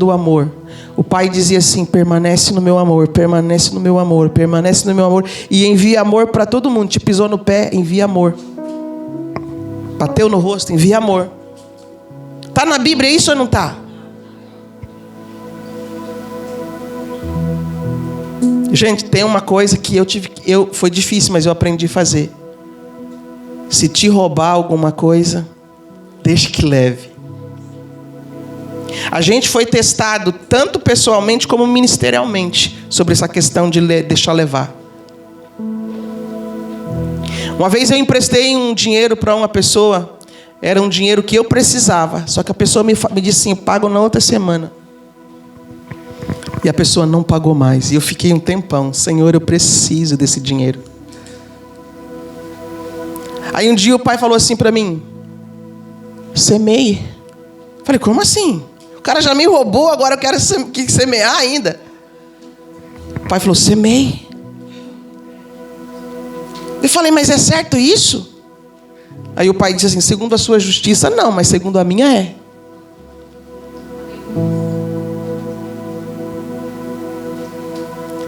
do amor. O pai dizia assim: permanece no meu amor, permanece no meu amor, permanece no meu amor. E envia amor para todo mundo. Te pisou no pé, envia amor. Bateu no rosto, envia amor. Está na Bíblia isso ou não está? Gente, tem uma coisa que foi difícil, mas eu aprendi a fazer. Se te roubar alguma coisa, deixa que leve. A gente foi testado tanto pessoalmente como ministerialmente sobre essa questão de deixar levar. Uma vez eu emprestei um dinheiro para uma pessoa. Era um dinheiro que eu precisava. Só que a pessoa me disse assim: eu pago na outra semana. E a pessoa não pagou mais. E eu fiquei um tempão: Senhor, eu preciso desse dinheiro. Aí um dia o pai falou assim para mim: semeie. Falei: como assim? O cara já me roubou, agora eu quero semear ainda. O pai falou: semeie. Eu falei: mas é certo isso? Aí o pai disse assim: segundo a sua justiça não, mas segundo a minha é.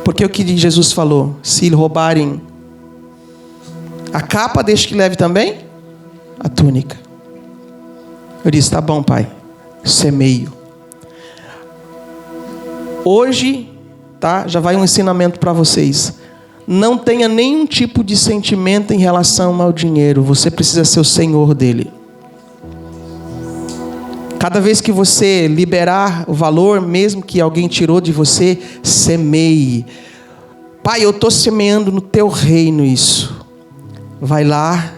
Porque o que Jesus falou: se roubarem a capa, deixe que leve também a túnica. Eu disse: tá bom, pai, semeio. Hoje, tá? Já vai um ensinamento para vocês. Não tenha nenhum tipo de sentimento em relação ao dinheiro. Você precisa ser o senhor dele. Cada vez que você liberar o valor, mesmo que alguém tirou de você, semeie. Pai, eu estou semeando no teu reino isso. Vai lá,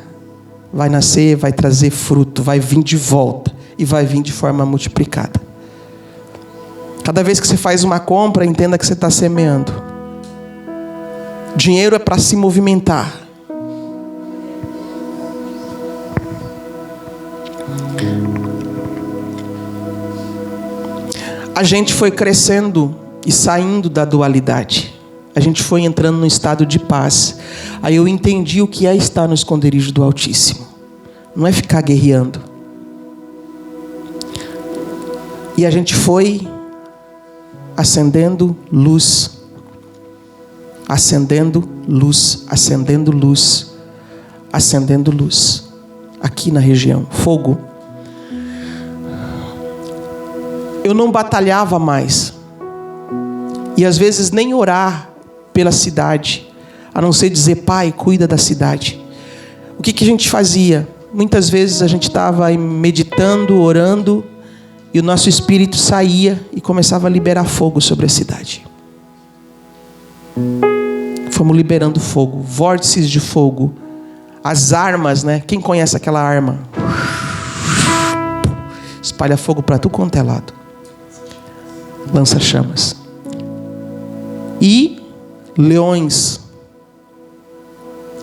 vai nascer, vai trazer fruto, vai vir de volta. E vai vir de forma multiplicada. Cada vez que você faz uma compra, entenda que você está semeando. Dinheiro é para se movimentar. A gente foi crescendo e saindo da dualidade. A gente foi entrando num estado de paz. Aí eu entendi o que é estar no esconderijo do Altíssimo. Não é ficar guerreando. E a gente foi acendendo luz. Acendendo luz, acendendo luz, acendendo luz. Aqui na região, fogo. Eu não batalhava mais. E às vezes nem orar pela cidade, a não ser dizer: pai, cuida da cidade. O que a gente fazia? Muitas vezes a gente estava meditando, orando, e o nosso espírito saía e começava a liberar fogo sobre a cidade. Fomos liberando fogo, vórtices de fogo. As armas, né? Quem conhece aquela arma? Espalha fogo para tudo quanto é lado. Lança chamas. E leões.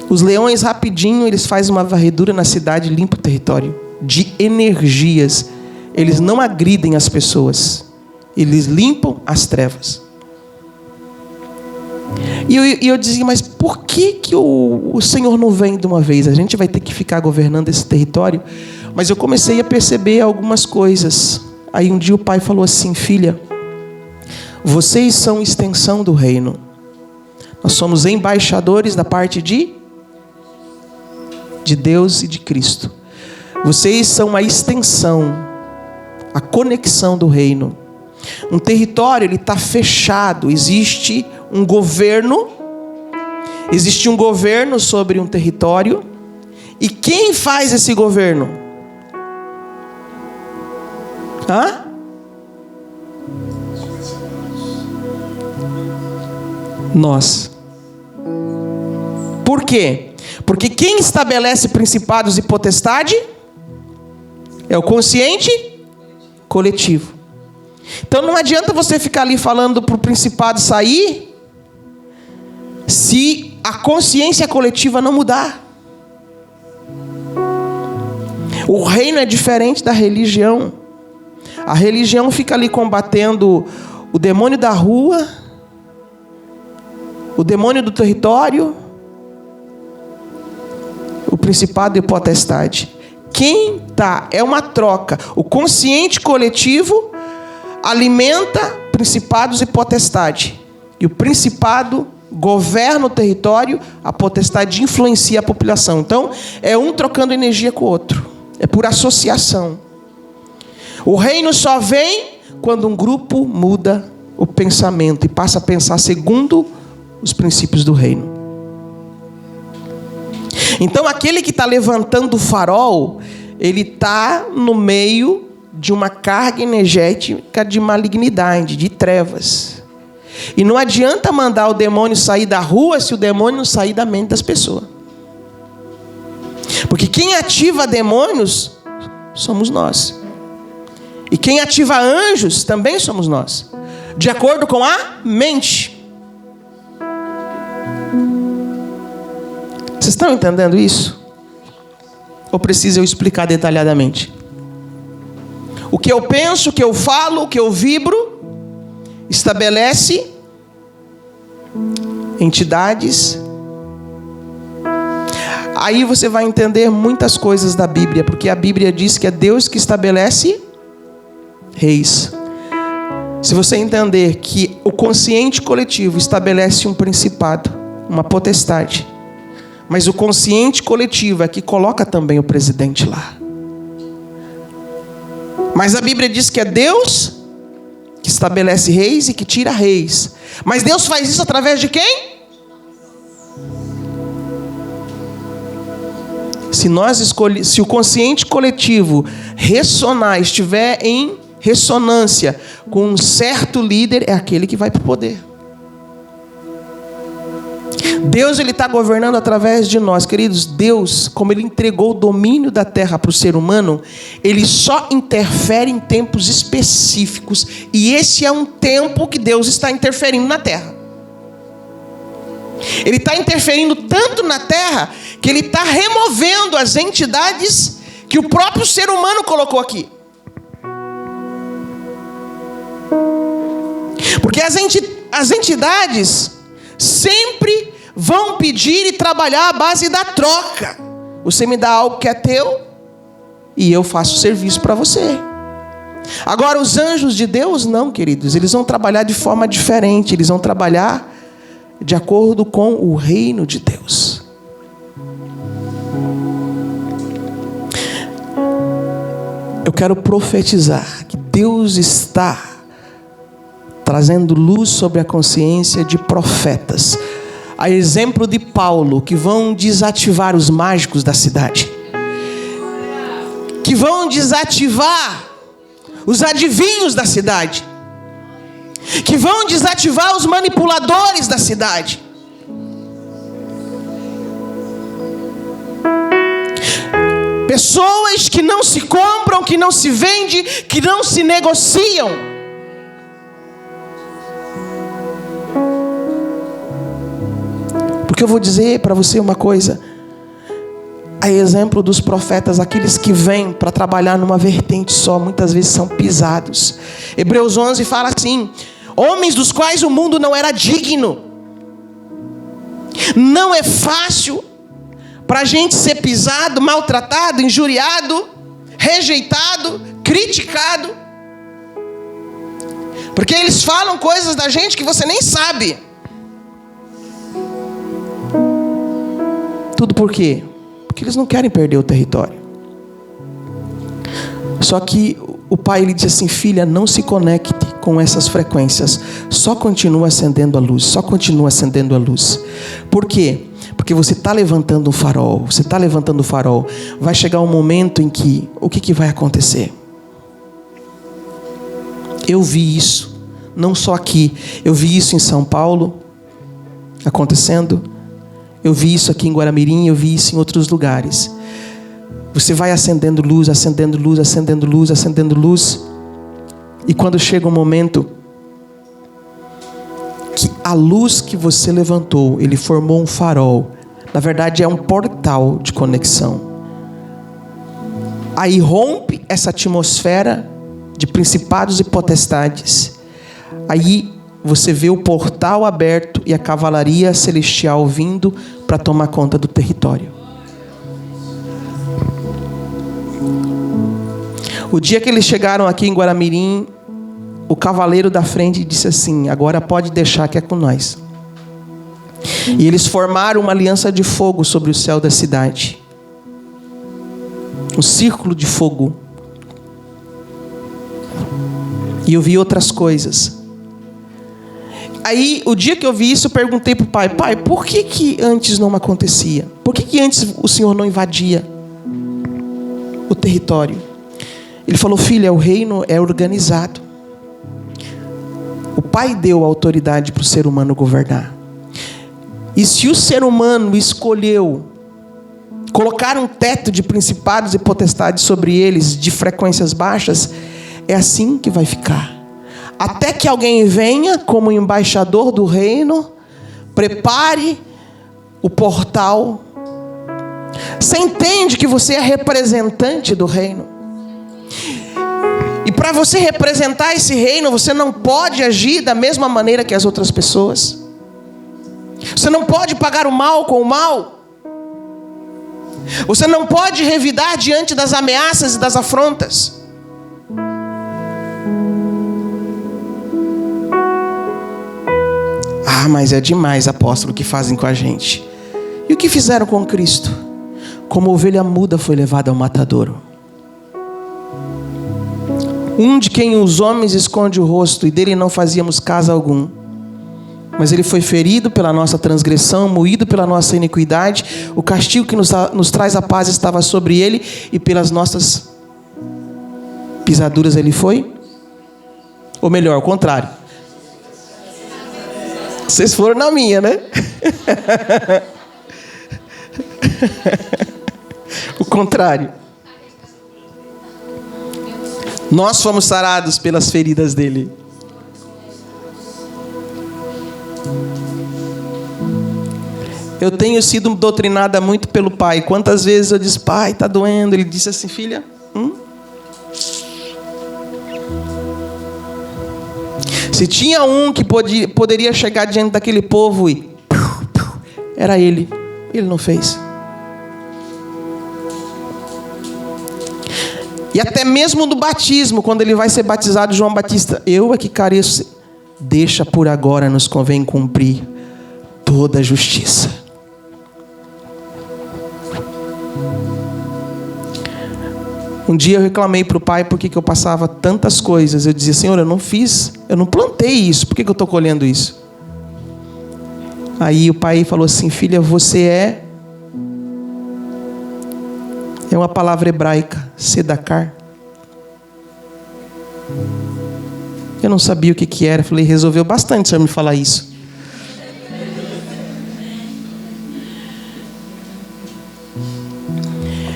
Os leões rapidinho, eles fazem uma varredura na cidade e limpam o território de energias. Eles não agridem as pessoas. Eles limpam as trevas. E eu dizia: mas por que o Senhor não vem de uma vez? A gente vai ter que ficar governando esse território. Mas eu comecei a perceber algumas coisas. Aí um dia o pai falou assim: filha, vocês são extensão do reino. Nós somos embaixadores da parte de Deus e de Cristo. Vocês são a extensão, a conexão do reino. Um território, ele está fechado. Existe um governo sobre um território. E quem faz esse governo? Nós. Por quê? Porque quem estabelece principados e potestade é o consciente coletivo. Então não adianta você ficar ali falando para o principado sair, se a consciência coletiva não mudar. O reino é diferente da religião. A religião fica ali combatendo o demônio da rua, o demônio do território, o principado e potestade. Quem tá? É uma troca. O consciente coletivo alimenta principados e potestade. E o principado governa o território, a potestade influencia a população. Então, é um trocando energia com o outro. É por associação. O reino só vem quando um grupo muda o pensamento e passa a pensar segundo os princípios do reino. Então, aquele que está levantando o farol, ele está no meio de uma carga energética de malignidade, de trevas. E não adianta mandar o demônio sair da rua se o demônio não sair da mente das pessoas. Porque quem ativa demônios somos nós. E quem ativa anjos também somos nós. De acordo com a mente. Vocês estão entendendo isso? Ou precisa eu explicar detalhadamente? O que eu penso, o que eu falo, o que eu vibro, estabelece entidades. Aí você vai entender muitas coisas da Bíblia, porque a Bíblia diz que é Deus que estabelece reis. Se você entender que o consciente coletivo estabelece um principado, uma potestade, mas o consciente coletivo é que coloca também o presidente lá. Mas a Bíblia diz que é Deus que estabelece reis e que tira reis. Mas Deus faz isso através de quem? Se o consciente coletivo ressonar, estiver em ressonância com um certo líder, é aquele que vai para o poder. Deus, ele está governando através de nós, queridos. Deus, como ele entregou o domínio da terra para o ser humano, ele só interfere em tempos específicos. E esse é um tempo que Deus está interferindo na terra. Ele está interferindo tanto na terra que ele está removendo as entidades que o próprio ser humano colocou aqui. Porque as entidades sempre vão pedir e trabalhar à base da troca. Você me dá algo que é teu e eu faço serviço para você. Agora, os anjos de Deus não, queridos. Eles vão trabalhar de forma diferente. Eles vão trabalhar de acordo com o reino de Deus. Eu quero profetizar que Deus está trazendo luz sobre a consciência de profetas, a exemplo de Paulo, que vão desativar os mágicos da cidade, que vão desativar os adivinhos da cidade, que vão desativar os manipuladores da cidade. Pessoas que não se compram, que não se vendem, que não se negociam. Porque eu vou dizer para você uma coisa. A exemplo dos profetas, aqueles que vêm para trabalhar numa vertente só, muitas vezes são pisados. Hebreus 11 fala assim: homens dos quais o mundo não era digno. Não é fácil para a gente ser pisado, maltratado, injuriado, rejeitado, criticado. Porque eles falam coisas da gente que você nem sabe. Tudo por quê? Porque eles não querem perder o território. Só que o pai, ele diz assim: filha, não se conecte com essas frequências. Só continua acendendo a luz. Só continua acendendo a luz. Por quê? Porque você está levantando um farol. Você está levantando o farol. Vai chegar um momento em que, o que vai acontecer? Eu vi isso. Não só aqui. Eu vi isso em São Paulo acontecendo. Eu vi isso aqui em Guaramirim. Eu vi isso em outros lugares. Você vai acendendo luz, acendendo luz, acendendo luz, acendendo luz. E quando chega um momento que a luz que você levantou, ele formou um farol. Na verdade é um portal de conexão. Aí rompe essa atmosfera de principados e potestades. Aí você vê o portal aberto e a cavalaria celestial vindo para tomar conta do território. O dia que eles chegaram aqui em Guaramirim, o cavaleiro da frente disse assim: agora pode deixar que é com nós. E eles formaram uma aliança de fogo sobre o céu da cidade. Um círculo de fogo. E eu vi outras coisas. Aí, o dia que eu vi isso, eu perguntei para o pai: pai, por que antes não acontecia? Por que antes o Senhor não invadia o território? Ele falou: filha, o reino é organizado. O pai deu autoridade para o ser humano governar. E se o ser humano escolheu colocar um teto de principados e potestades sobre eles, de frequências baixas, é assim que vai ficar. Até que alguém venha como embaixador do reino, prepare o portal. Você entende que você é representante do reino? E para você representar esse reino, você não pode agir da mesma maneira que as outras pessoas. Você não pode pagar o mal com o mal. Você não pode revidar diante das ameaças e das afrontas. Ah, mas é demais, apóstolo, o que fazem com a gente. E o que fizeram com Cristo? Como ovelha muda foi levada ao matadouro. Um de quem os homens escondem o rosto, e dele não fazíamos caso algum. Mas ele foi ferido pela nossa transgressão, moído pela nossa iniquidade. O castigo que nos traz a paz estava sobre ele, e pelas nossas pisaduras ele foi. Ou melhor, o contrário. Vocês foram na minha, né? O contrário. Nós fomos sarados pelas feridas dele. Eu tenho sido doutrinada muito pelo pai. Quantas vezes eu disse: pai, está doendo. Ele disse assim: filha, Se tinha um que poderia chegar diante daquele povo e... era ele. Ele não fez. E até mesmo no batismo, quando ele vai ser batizado, João Batista: eu é que careço. Deixa por agora, nos convém cumprir toda a justiça. Um dia eu reclamei para o pai porque eu passava tantas coisas. Eu dizia: Senhor, eu não fiz, eu não plantei isso, por que eu estou colhendo isso? Aí o pai falou assim: filha, você é uma palavra hebraica, sedakar. Eu não sabia o que era. Falei: resolveu bastante o senhor me falar isso.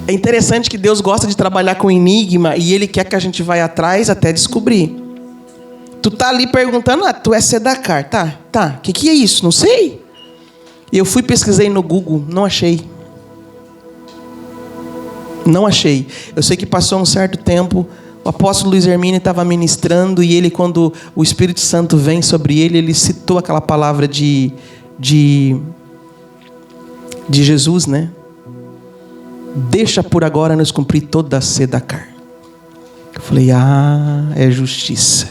É interessante que Deus gosta de trabalhar com enigma, e Ele quer que a gente vá atrás até descobrir. Tu tá ali perguntando: tu é sedakar, tá, o que é isso? Não sei. E eu fui, pesquisei no Google, não achei. Não achei. Eu sei que passou um certo tempo, o apóstolo Luiz Hermínio estava ministrando, e ele, quando o Espírito Santo vem sobre ele, ele citou aquela palavra de Jesus, né? Deixa por agora nos cumprir toda a sedakar. Eu falei: é justiça.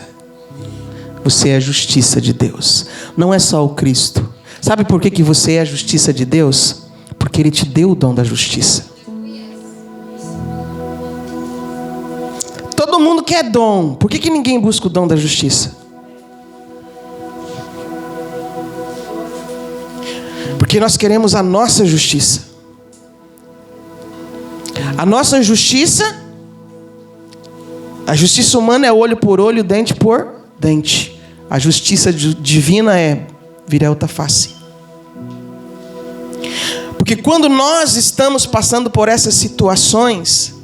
Você é a justiça de Deus. Não é só o Cristo. Sabe por que você é a justiça de Deus? Porque Ele te deu o dom da justiça. Todo mundo quer dom. Por que ninguém busca o dom da justiça? Porque nós queremos a nossa justiça. A nossa justiça, a justiça humana é olho por olho, dente por dente. A justiça divina é virelta face. Porque quando nós estamos passando por essas situações,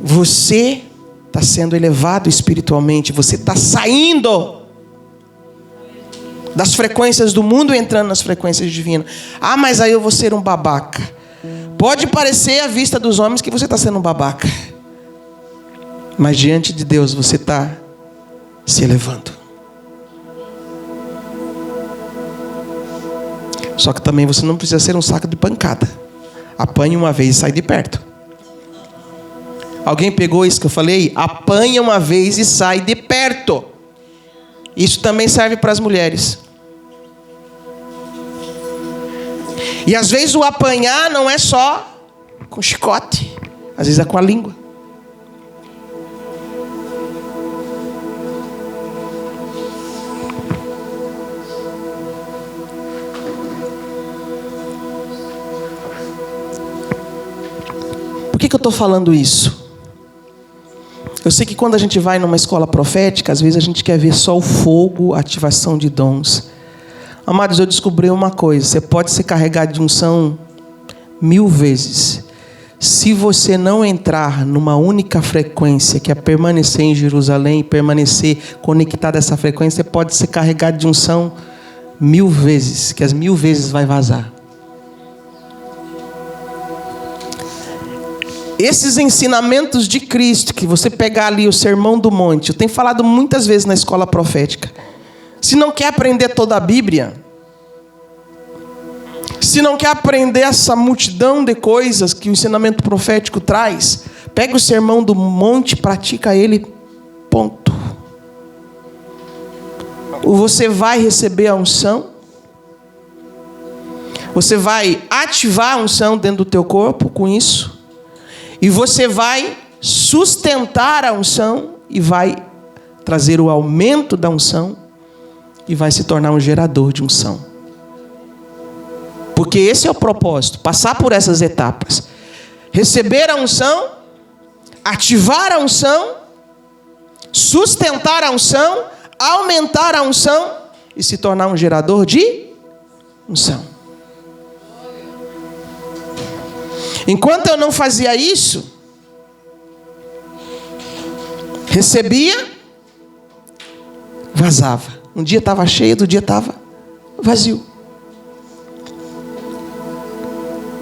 você está sendo elevado espiritualmente, você está saindo das frequências do mundo e entrando nas frequências divinas. Ah, mas aí eu vou ser um babaca. Pode parecer à vista dos homens que você está sendo um babaca, mas diante de Deus você está se elevando. Só que também você não precisa ser um saco de pancada. Apanhe uma vez e sai de perto. Alguém pegou isso que eu falei? Apanha uma vez e sai de perto. Isso também serve para as mulheres. E às vezes o apanhar não é só com chicote, às vezes é com a língua. Por que eu estou falando isso? Eu sei que quando a gente vai numa escola profética, às vezes a gente quer ver só o fogo, a ativação de dons. Amados, eu descobri uma coisa: você pode ser carregado de unção 1000 vezes. Se você não entrar numa única frequência, que é permanecer em Jerusalém, permanecer conectado a essa frequência, você pode ser carregado de unção 1000 vezes, que as 1000 vezes vai vazar. Esses ensinamentos de Cristo, que você pegar ali o Sermão do Monte, eu tenho falado muitas vezes na escola profética. Se não quer aprender toda a Bíblia, se não quer aprender essa multidão de coisas que o ensinamento profético traz, pega o Sermão do Monte, pratica ele, ponto. Você vai receber a unção, você vai ativar a unção dentro do teu corpo com isso, e você vai sustentar a unção e vai trazer o aumento da unção e vai se tornar um gerador de unção. Porque esse é o propósito, passar por essas etapas. Receber a unção, ativar a unção, sustentar a unção, aumentar a unção e se tornar um gerador de unção. Enquanto eu não fazia isso, recebia, vazava. Um dia estava cheio, outro dia estava vazio.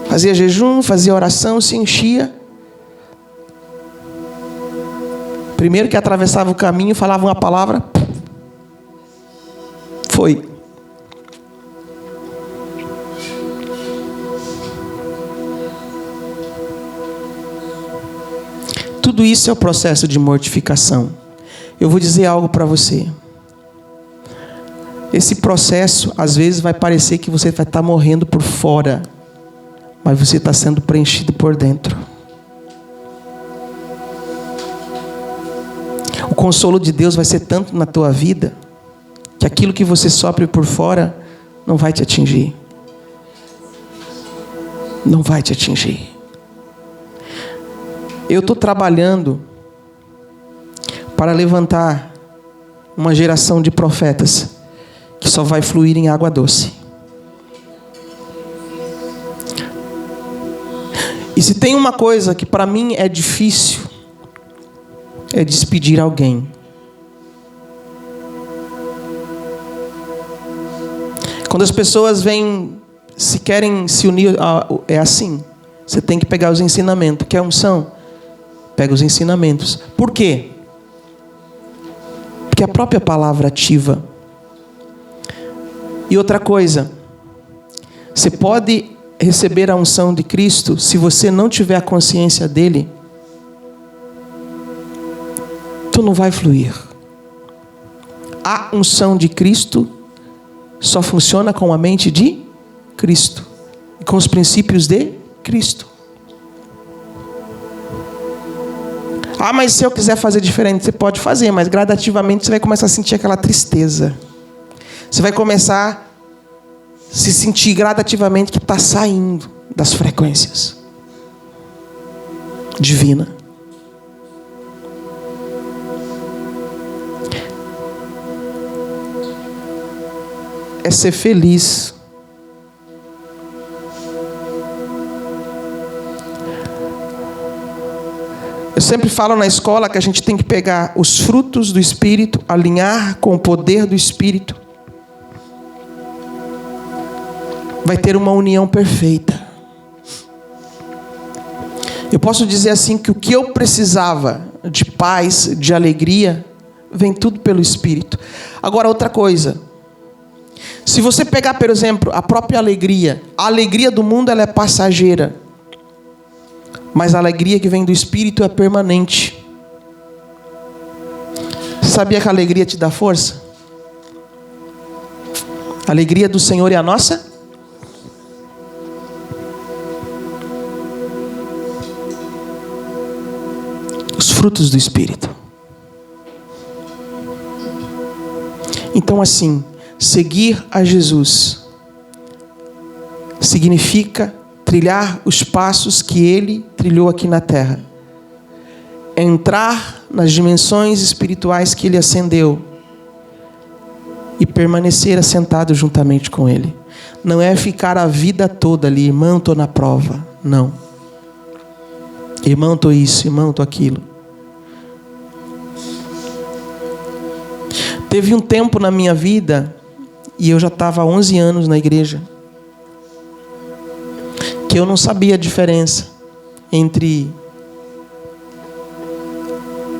Fazia jejum, fazia oração, se enchia. Primeiro que atravessava o caminho, falava uma palavra, foi. Tudo isso é o processo de mortificação. Eu vou dizer algo para você. Esse processo, às vezes, vai parecer que você vai estar morrendo por fora, mas você está sendo preenchido por dentro. O consolo de Deus vai ser tanto na tua vida, que aquilo que você sofre por fora não vai te atingir. Não vai te atingir. Eu estou trabalhando para levantar uma geração de profetas que só vai fluir em água doce. E se tem uma coisa que para mim é difícil, é despedir alguém. Quando as pessoas vêm, se querem se unir, é assim. Você tem que pegar os ensinamentos. Quer unção? Pega os ensinamentos. Por quê? Porque a própria palavra ativa. E outra coisa, você pode receber a unção de Cristo, se você não tiver a consciência dele, tu não vai fluir. A unção de Cristo só funciona com a mente de Cristo e com os princípios de Cristo. Ah, mas se eu quiser fazer diferente, você pode fazer, mas gradativamente você vai começar a sentir aquela tristeza. Você vai começar a se sentir gradativamente que está saindo das frequências divinas. É ser feliz. Eu sempre falo na escola que a gente tem que pegar os frutos do Espírito, alinhar com o poder do Espírito. Vai ter uma união perfeita. Eu posso dizer assim que o que eu precisava de paz, de alegria, vem tudo pelo Espírito. Agora outra coisa. Se você pegar, por exemplo, a própria alegria. A alegria do mundo ela é passageira. Mas a alegria que vem do Espírito é permanente. Sabia que a alegria te dá força? A alegria do Senhor é a nossa? Os frutos do Espírito. Então, assim, seguir a Jesus significa trilhar os passos que Ele trilhou aqui na terra. Entrar nas dimensões espirituais que Ele ascendeu e permanecer assentado juntamente com Ele. Não é ficar a vida toda ali, irmão, estou na prova. Não. Irmão, estou isso, irmão, estou aquilo. Teve um tempo na minha vida, e eu já estava há 11 anos na igreja, que eu não sabia a diferença entre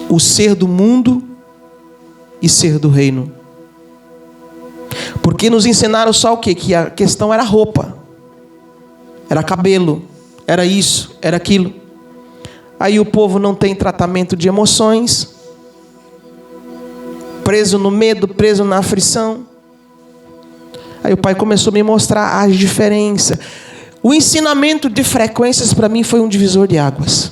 o ser do mundo e ser do reino. Porque nos ensinaram só o quê? Que a questão era roupa, era cabelo, era isso, era aquilo. Aí o povo não tem tratamento de emoções, preso no medo, preso na aflição. Aí o pai começou a me mostrar as diferenças. O ensinamento de frequências para mim foi um divisor de águas.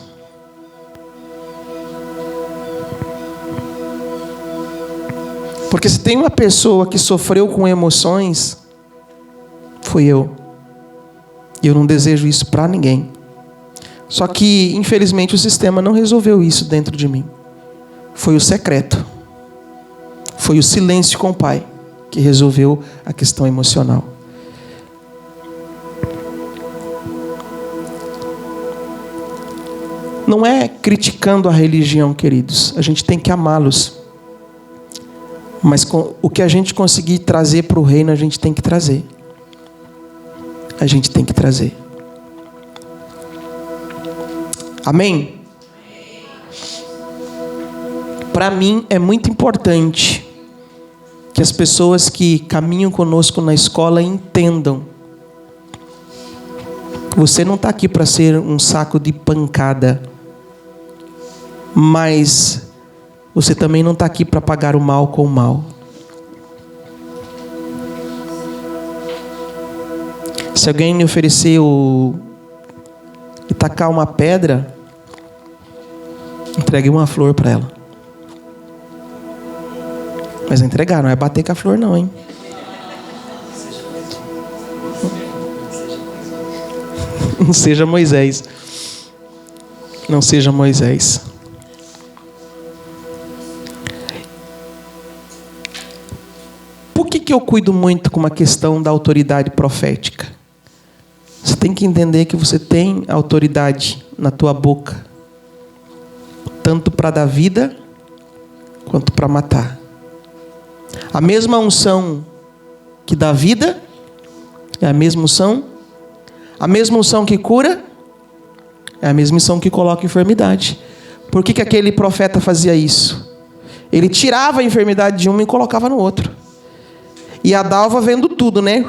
Porque se tem uma pessoa que sofreu com emoções, fui eu. E eu não desejo isso para ninguém. Só que, infelizmente, o sistema não resolveu isso dentro de mim. Foi o secreto. Foi o silêncio com o pai que resolveu a questão emocional. Não é criticando a religião, queridos. A gente tem que amá-los. Mas o que a gente conseguir trazer para o reino, a gente tem que trazer. A gente tem que trazer. Amém? Para mim é muito importante que as pessoas que caminham conosco na escola entendam. Você não está aqui para ser um saco de pancada, mas você também não está aqui para pagar o mal com o mal. Se alguém me oferecer e tacar uma pedra, entregue uma flor para ela. Mas entregar, não é bater com a flor não, hein? Não seja Moisés. Não seja Moisés. Por que eu cuido muito com uma questão da autoridade profética? Você tem que entender que você tem autoridade na tua boca, tanto para dar vida, quanto para matar. A mesma unção que dá vida é a mesma unção. A mesma unção que cura é a mesma unção que coloca enfermidade. Por que aquele profeta fazia isso? Ele tirava a enfermidade de um e colocava no outro. E a Dalva vendo tudo, né?